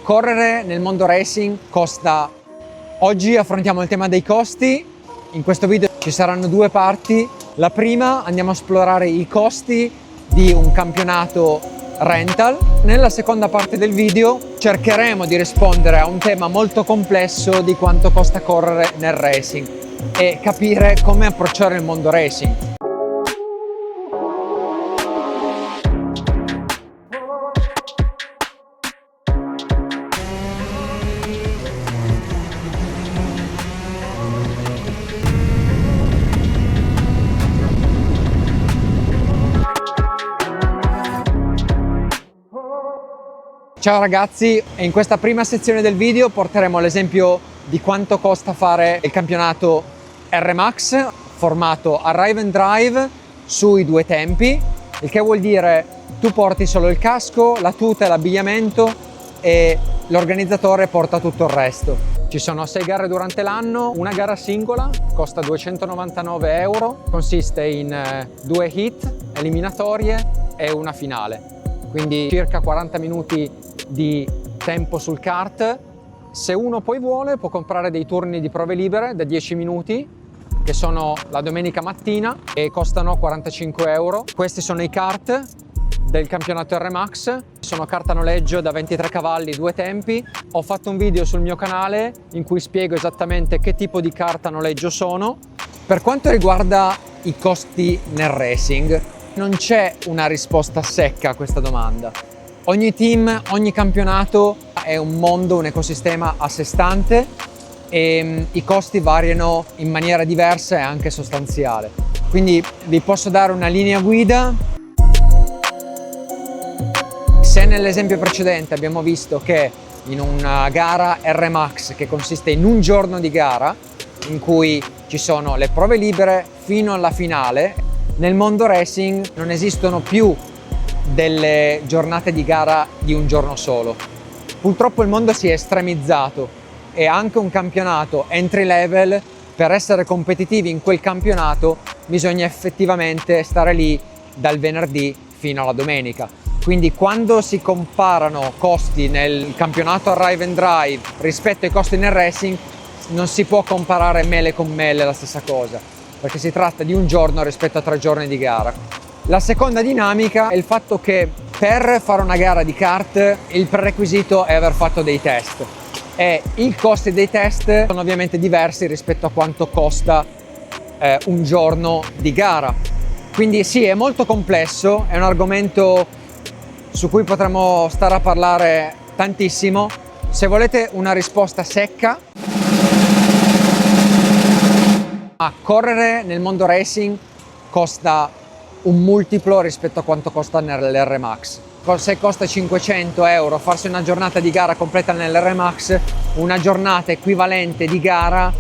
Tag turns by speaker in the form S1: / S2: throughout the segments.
S1: Correre nel mondo racing costa. Oggi affrontiamo il tema dei costi. In questo video ci saranno due parti. La prima andiamo a esplorare i costi di un campionato rental. Nella seconda parte del video cercheremo di rispondere a un tema molto complesso di quanto costa correre nel racing e capire come approcciare il mondo racing. Ciao ragazzi, e in questa prima sezione del video porteremo l'esempio di quanto costa fare il campionato R-Max formato Arrive and Drive sui due tempi, il che vuol dire tu porti solo il casco, la tuta e l'abbigliamento e l'organizzatore porta tutto il resto. Ci sono 6 gare durante l'anno, una gara singola costa 299 euro, consiste in 2 hit eliminatorie e una finale, quindi circa 40 minuti di tempo sul kart. Se uno poi vuole può comprare dei turni di prove libere da 10 minuti che sono la domenica mattina e costano 45 euro. Questi sono i kart del campionato R-Max, sono kart a noleggio da 23 cavalli, due tempi. Ho fatto un video sul mio canale in cui spiego esattamente che tipo di kart a noleggio sono. Per quanto riguarda i costi nel racing, non c'è una risposta secca a questa domanda. Ogni team, ogni campionato è un mondo, un ecosistema a sé stante e i costi variano in maniera diversa e anche sostanziale. Quindi vi posso dare una linea guida. Se nell'esempio precedente abbiamo visto che in una gara R-Max che consiste in un giorno di gara in cui ci sono le prove libere fino alla finale, nel mondo racing non esistono più delle giornate di gara di un giorno solo. Purtroppo il mondo si è estremizzato e anche un campionato entry level, per essere competitivi in quel campionato bisogna effettivamente stare lì dal venerdì fino alla domenica. Quindi quando si comparano costi nel campionato Arrive and Drive rispetto ai costi nel racing, non si può comparare mele con mele, la stessa cosa, perché si tratta di un giorno rispetto a 3 giorni di gara. La seconda dinamica è il fatto che per fare una gara di kart il prerequisito è aver fatto dei test e i costi dei test sono ovviamente diversi rispetto a quanto costa un giorno di gara. Quindi sì, è molto complesso, è un argomento su cui potremmo stare a parlare tantissimo. Se volete una risposta secca, a correre nel mondo racing costa un multiplo rispetto a quanto costa nell'R-Max. Se costa 500 euro farsi una giornata di gara completa nell'R-Max, una giornata equivalente di gara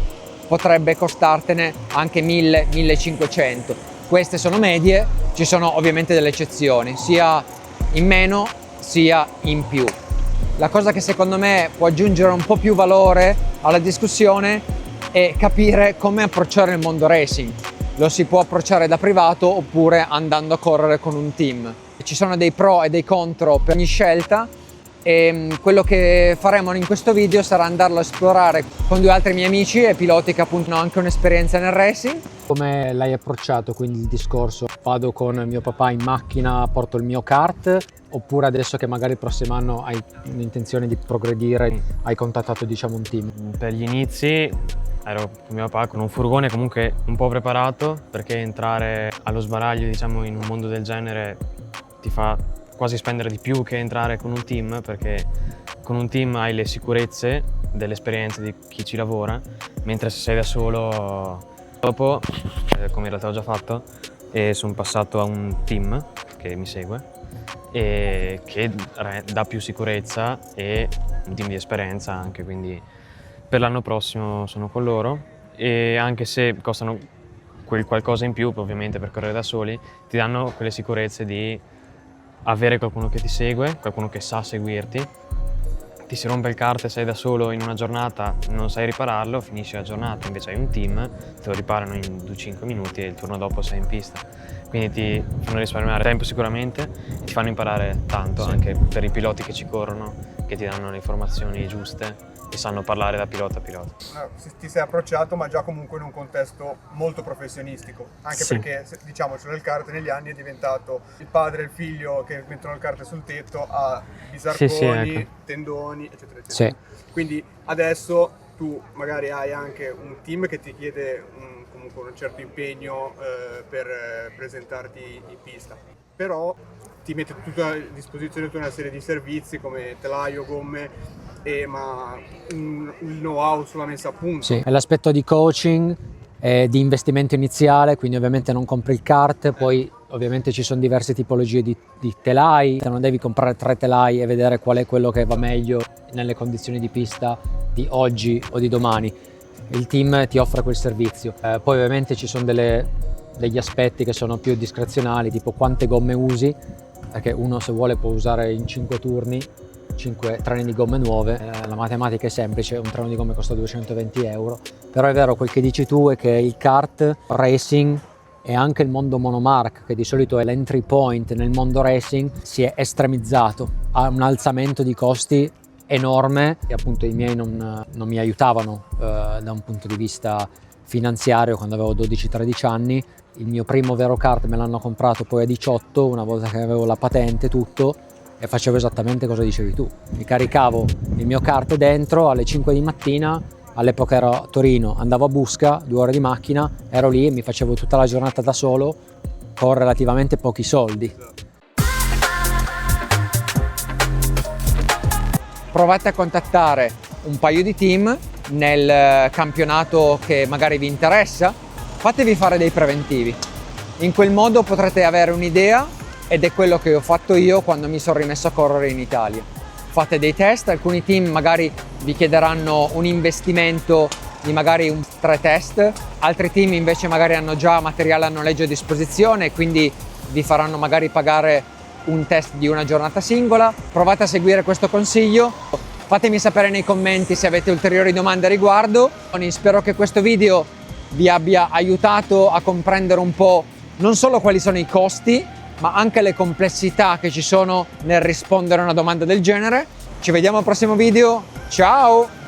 S1: potrebbe costartene anche 1000-1500. Queste sono medie, ci sono ovviamente delle eccezioni, sia in meno sia in più. La cosa che secondo me può aggiungere un po' più valore alla discussione è capire come approcciare il mondo racing. Lo si può approcciare da privato oppure andando a correre con un team. Ci sono dei pro e dei contro per ogni scelta e quello che faremo in questo video sarà andarlo a esplorare con 2 altri miei amici e piloti che appunto hanno anche un'esperienza nel racing. Come l'hai approcciato quindi il discorso? Vado con mio papà in macchina, porto il mio kart, oppure adesso che magari il prossimo anno hai l'intenzione di progredire, hai contattato diciamo un team?
S2: Per gli inizi ero con mio papà con un furgone comunque un po' preparato, perché entrare allo sbaraglio diciamo in un mondo del genere ti fa quasi spendere di più che entrare con un team, perché con un team hai le sicurezze dell'esperienza di chi ci lavora, mentre se sei da solo dopo, come in realtà ho già fatto, e sono passato a un team che mi segue e che dà più sicurezza e un team di esperienza anche, quindi per l'anno prossimo sono con loro e anche se costano quel qualcosa in più, ovviamente per correre da soli, ti danno quelle sicurezze di avere qualcuno che ti segue, qualcuno che sa seguirti. Ti si rompe il kart e sei da solo in una giornata, non sai ripararlo, finisci la giornata, invece hai un team, te lo riparano in 2-5 minuti e il turno dopo sei in pista. Quindi ti fanno risparmiare tempo sicuramente e ti fanno imparare tanto, sì, anche per i piloti che ci corrono, che ti danno le informazioni giuste e sanno parlare da pilota a pilota.
S3: Ti sei approcciato, ma già comunque in un contesto molto professionistico, anche
S2: Sì.
S3: perché, diciamocelo, il kart negli anni è diventato il padre e il figlio che mettono il kart sul tetto a bisarconi,
S2: Sì, ecco.
S3: tendoni, eccetera, eccetera.
S1: Sì.
S3: Quindi adesso tu magari hai anche un team che ti chiede comunque un certo impegno per presentarti in pista, però ti mette tutta a disposizione tutta una serie di servizi come telaio, gomme, ma il know-how sulla messa a punto.
S1: Sì, è l'aspetto di coaching, di investimento iniziale, quindi ovviamente non compri il kart, poi ovviamente ci sono diverse tipologie di telai, non devi comprare 3 telai e vedere qual è quello che va meglio nelle condizioni di pista di oggi o di domani. Il team ti offre quel servizio. Poi ovviamente ci sono degli aspetti che sono più discrezionali, tipo quante gomme usi, perché uno se vuole può usare in 5 turni 5 treni di gomme nuove, la matematica è semplice, un treno di gomme costa 220 euro, però è vero, quel che dici tu è che il kart racing e anche il mondo monomarca, che di solito è l'entry point nel mondo racing, si è estremizzato, ha un alzamento di costi enorme e appunto i miei non mi aiutavano da un punto di vista finanziario quando avevo 12-13 anni. Il mio primo vero kart me l'hanno comprato poi a 18, una volta che avevo la patente, tutto, e facevo esattamente cosa dicevi tu. Mi caricavo il mio kart dentro alle 5 di mattina, all'epoca ero a Torino, andavo a Busca, 2 ore di macchina, ero lì e mi facevo tutta la giornata da solo con relativamente pochi soldi. Provate a contattare un paio di team nel campionato che magari vi interessa, fatevi fare dei preventivi. In quel modo potrete avere un'idea, ed è quello che ho fatto io quando mi sono rimesso a correre in Italia. Fate dei test, alcuni team magari vi chiederanno un investimento di magari 3 test, altri team invece magari hanno già materiale a noleggio a disposizione e quindi vi faranno magari pagare un test di una giornata singola. Provate a seguire questo consiglio, fatemi sapere nei commenti se avete ulteriori domande a riguardo. Spero che questo video vi abbia aiutato a comprendere un po' non solo quali sono i costi, ma anche le complessità che ci sono nel rispondere a una domanda del genere. Ci vediamo al prossimo video, ciao!